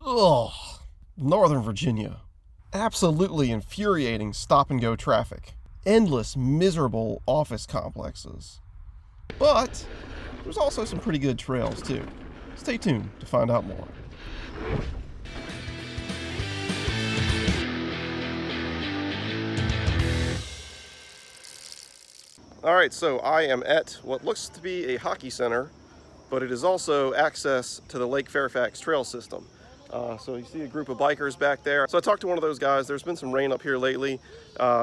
Ugh, Northern Virginia. Absolutely infuriating stop-and-go traffic. Endless, miserable office complexes. But there's also some pretty good trails, too. Stay tuned to find out more. Alright, so I am at what looks to be a hockey center, but it is also access to the Lake Fairfax trail system. So you see a group of bikers back there. So I talked to one of those guys. There's been some rain up here lately.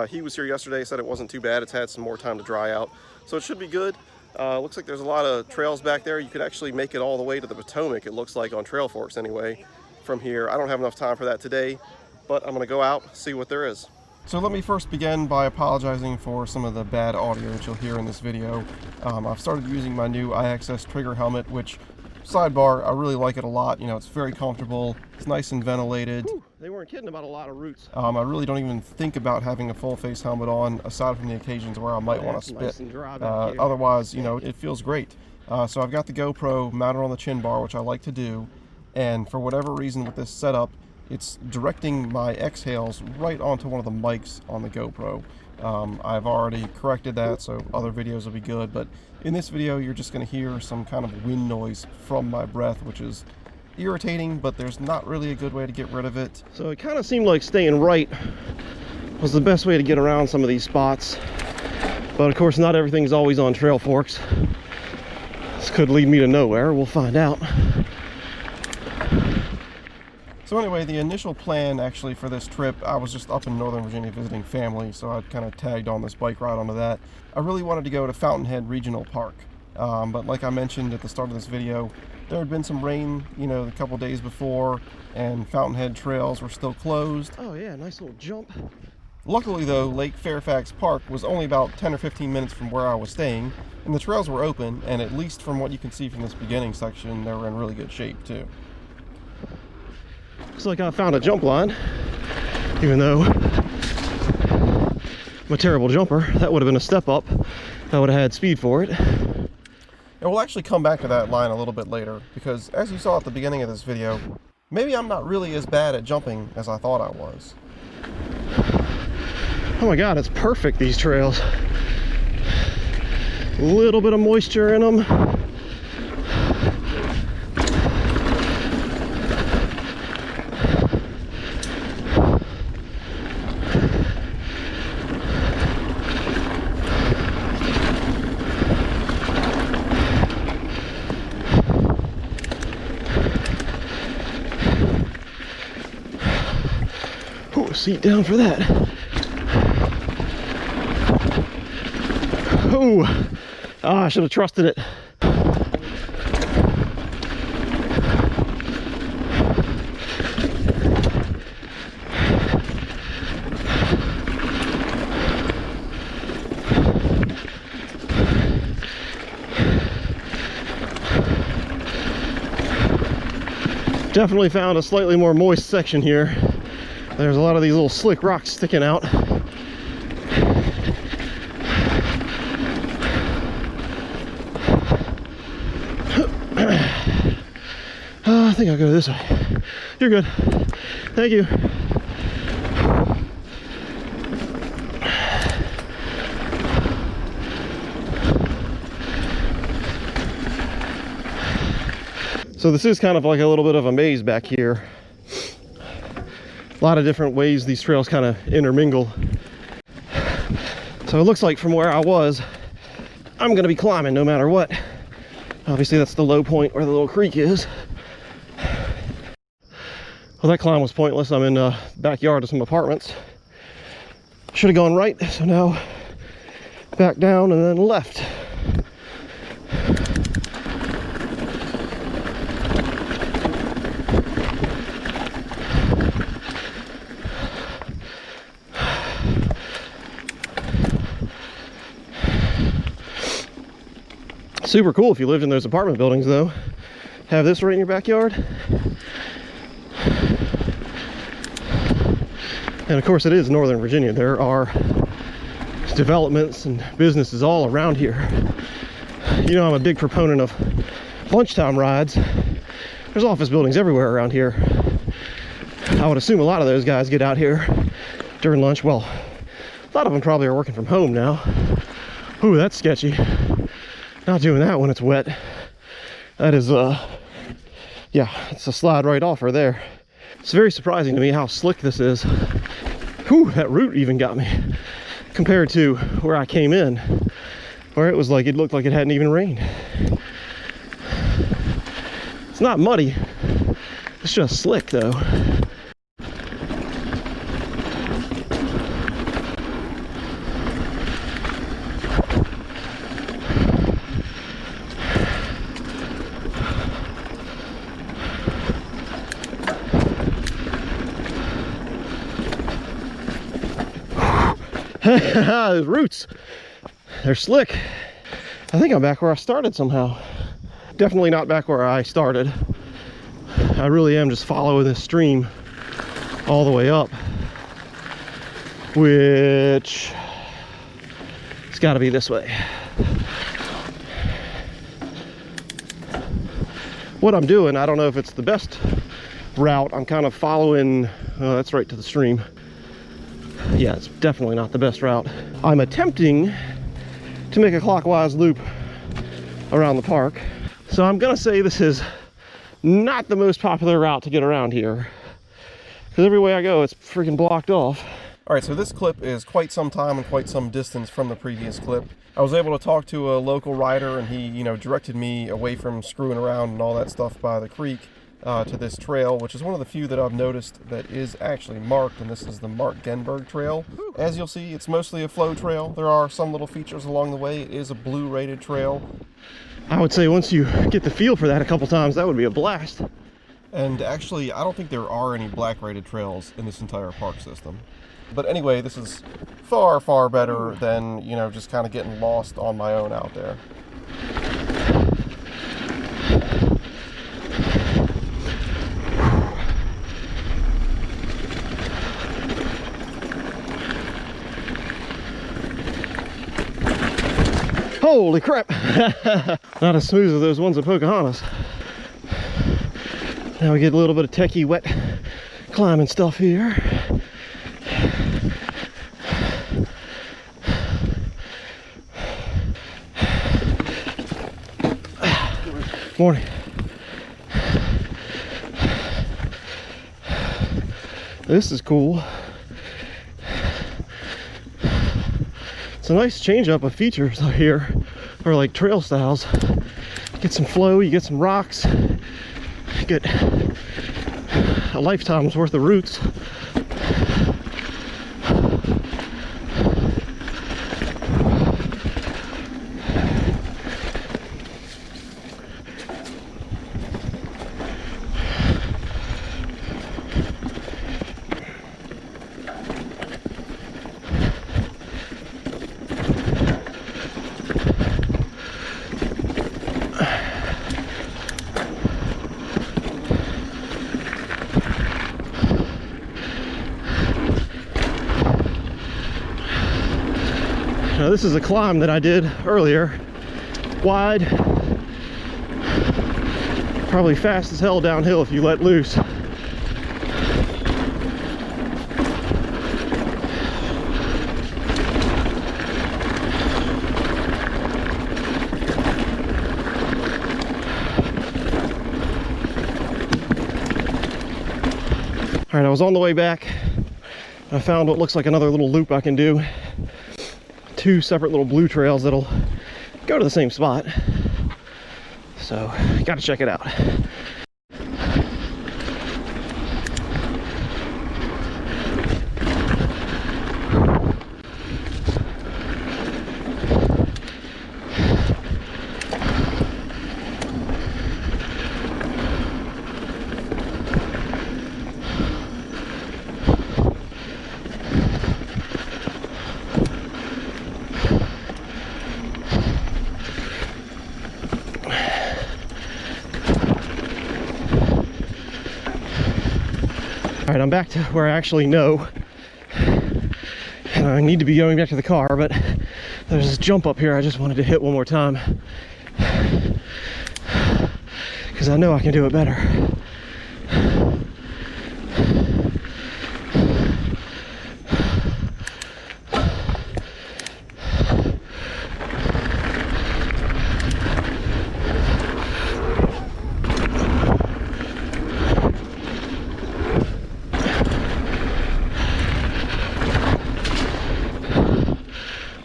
He was here yesterday, said it wasn't too bad. It's had some more time to dry out. So it should be good. Looks like there's a lot of trails back there. You could actually make it all the way to the Potomac, it looks like, on Trail Forks anyway, from here. I don't have enough time for that today, but I'm gonna go out, see what there is. So let me first begin by apologizing for some of the bad audio that you'll hear in this video. I've started using my new IXS trigger helmet, which, sidebar, I really like it a lot. You know, it's very comfortable, it's nice and ventilated. Whew, they weren't kidding about a lot of roots. I really don't even think about having a full face helmet on, aside from the occasions where I might want to spit. Nice and dry back here. Otherwise, you know, it feels great. So I've got the GoPro mounted on the chin bar, which I like to do, and for whatever reason with this setup, it's directing my exhales right onto one of the mics on the GoPro. I've already corrected that, so other videos will be good, but in this video you're just going to hear some kind of wind noise from my breath, which is irritating, but there's not really a good way to get rid of it. So it kind of seemed like staying right was the best way to get around some of these spots, but of course not everything's always on Trail Forks. This could lead me to nowhere, we'll find out. So anyway, the initial plan actually for this trip, I was just up in Northern Virginia visiting family, so I kind of tagged on this bike ride onto that. I really wanted to go to Fountainhead Regional Park, but like I mentioned at the start of this video, there had been some rain, you know, a couple days before, and Fountainhead trails were still closed. Oh yeah, nice little jump. Luckily though, Lake Fairfax Park was only about 10 or 15 minutes from where I was staying, and the trails were open, and at least from what you can see from this beginning section, they were in really good shape too. Looks like I found a jump line, even though I'm a terrible jumper. That would have been a step up. I would have had speed for it. And we'll actually come back to that line a little bit later, because as you saw at the beginning of this video, maybe I'm not really as bad at jumping as I thought I was. Oh my God, it's perfect, these trails. A little bit of moisture in them. Seat down for that. Oh, I should have trusted it. Definitely found a slightly more moist section here. There's a lot of these little slick rocks sticking out. I think I'll go this way. You're good. Thank you. So this is kind of like a little bit of a maze back here. A lot of different ways these trails kind of intermingle. So it looks like from where I was, I'm going to be climbing no matter what. Obviously that's the low point where the little creek is. Well, that climb was pointless. I'm in the backyard of some apartments. Should have gone right, so now back down and then left. Super cool if you lived in those apartment buildings though. Have this right in your backyard. And of course it is Northern Virginia. There are developments and businesses all around here. You know, I'm a big proponent of lunchtime rides. There's office buildings everywhere around here. I would assume a lot of those guys get out here during lunch. Well, a lot of them probably are working from home now. Ooh, that's sketchy. Not doing that when it's wet. That is, yeah, it's a slide right off right there. It's very surprising to me how slick this is. Whew, that root even got me. Compared to where I came in, where it was like, it looked like it hadn't even rained. It's not muddy, it's just slick though. Those roots, they're slick. I think I'm back where I started somehow. Definitely not back where I started. I really am just following this stream all the way up, which it's got to be this way. What I'm doing, I don't know if it's the best route. I'm kind of following, that's right to the stream. Yeah, it's definitely not the best route. I'm attempting to make a clockwise loop around the park. So I'm gonna say this is not the most popular route to get around here, because every way I go, it's freaking blocked off. All right, so this clip is quite some time and quite some distance from the previous clip. I was able to talk to a local rider, and he, directed me away from screwing around and all that stuff by the creek to this trail, which is one of the few that I've noticed that is actually marked, and this is the Mark Genberg Trail. As you'll see, it's mostly a flow trail. There are some little features along the way. It is a blue rated trail. I would say once you get the feel for that a couple times, that would be a blast. And actually, I don't think there are any black rated trails in this entire park system. But anyway, this is far, far better than, just kind of getting lost on my own out there. Holy crap! Not as smooth as those ones at Pocahontas. Now we get a little bit of techie wet climbing stuff here. Morning. This is cool. It's a nice change up of features here, or like trail styles. Get some flow, you get some rocks, you get a lifetime's worth of roots. Now this is a climb that I did earlier. Wide, probably fast as hell downhill if you let loose. All right, I was on the way back. I found what looks like another little loop I can do. Two separate little blue trails that'll go to the same spot. So, gotta check it out. All right, I'm back to where I actually know, and I need to be going back to the car, but there's this jump up here I just wanted to hit one more time, because I know I can do it better.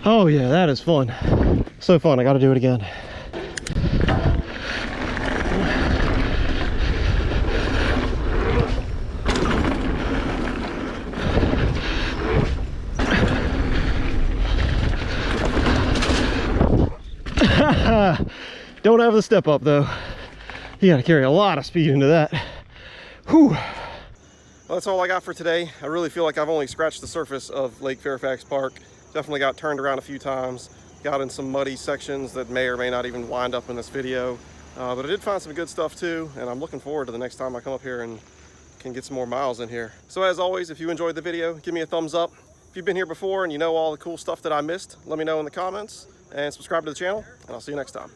Oh yeah, that is fun. So fun, I gotta do it again. Don't have the step up though. You gotta carry a lot of speed into that. Whew. Well, that's all I got for today. I really feel like I've only scratched the surface of Lake Fairfax Park. Definitely got turned around a few times. Got in some muddy sections that may or may not even wind up in this video. But I did find some good stuff too, and I'm looking forward to the next time I come up here and can get some more miles in here. So as always, if you enjoyed the video, give me a thumbs up. If you've been here before and you know all the cool stuff that I missed, let me know in the comments, and subscribe to the channel, and I'll see you next time.